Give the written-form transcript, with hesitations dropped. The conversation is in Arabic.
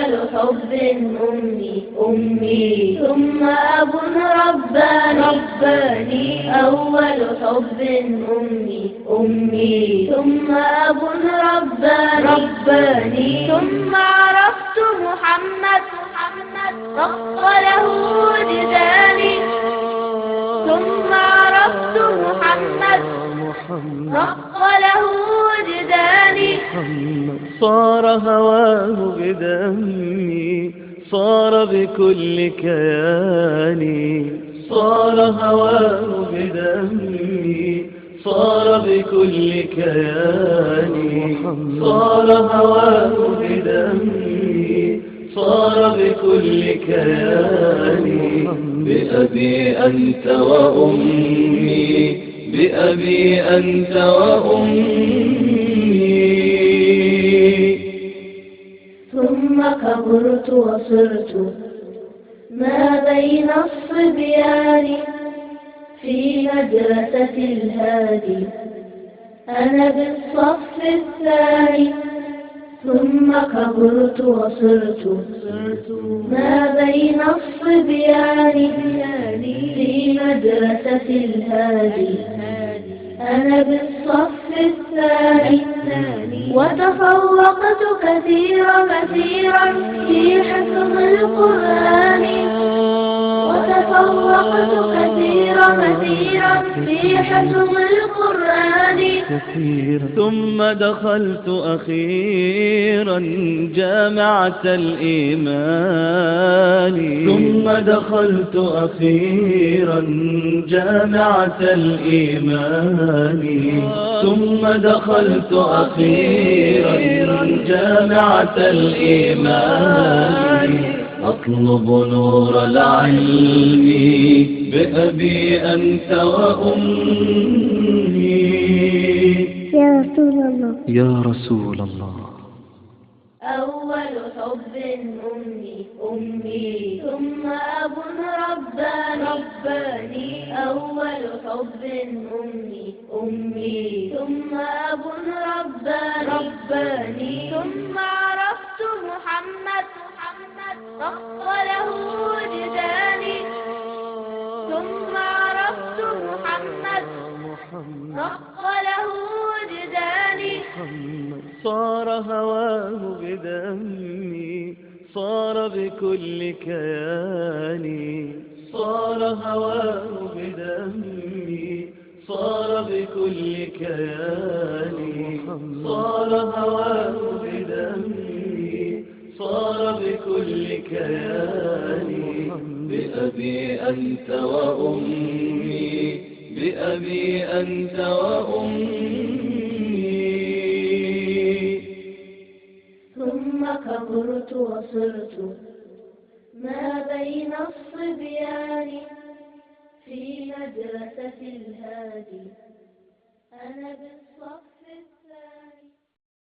أول حب أمي ثم أب رباني أول حب أمي ثم أب رباني ثم عرفت محمد رق له وجداني ثم عرفت محمد رق له وجداني صار هواه بدمي صار بكل كياني صار هواه بدمي صار بكل كياني صار هواه بدمي صار بكل كياني بأبي أنت وأمي بأبي أنت وأمي ثم كبرت وصرت ما بين الصبيان في مدرسة الهادي أنا بالصف الثاني ثم كبرت وصرت ما بين الصبيان في مدرسة الهادي أنا بالصف الثاني وتفوقت كثيرا في حفظ القرآن وتفوقت كثيرا في حفظ القرآن ثم دخلت أخيرا جامعة الإيمان ثم دخلت أخيرا جامعة الإيمان ثم دخلت أخيرا جامعة الإيمان أطلب نور العلم بأبي أنت وأمي يا رسول الله يا رسول الله أول حب أمي ثم أب رباني أول حب أمي ثم أب رباني ثم عرفت محمد رق له وجداني ثم عرفت محمد رق له وجداني صار هواه بدمي صار بكل كياني صار هواه بدمي صار بكل كياني صار هواه بدمي صار بكل كياني بأبي أنت وأمي بأبي أنت وأمي ثم كبرت وصرت ما بين الصبيان في مدرسة الهادي أنا بالصف الثاني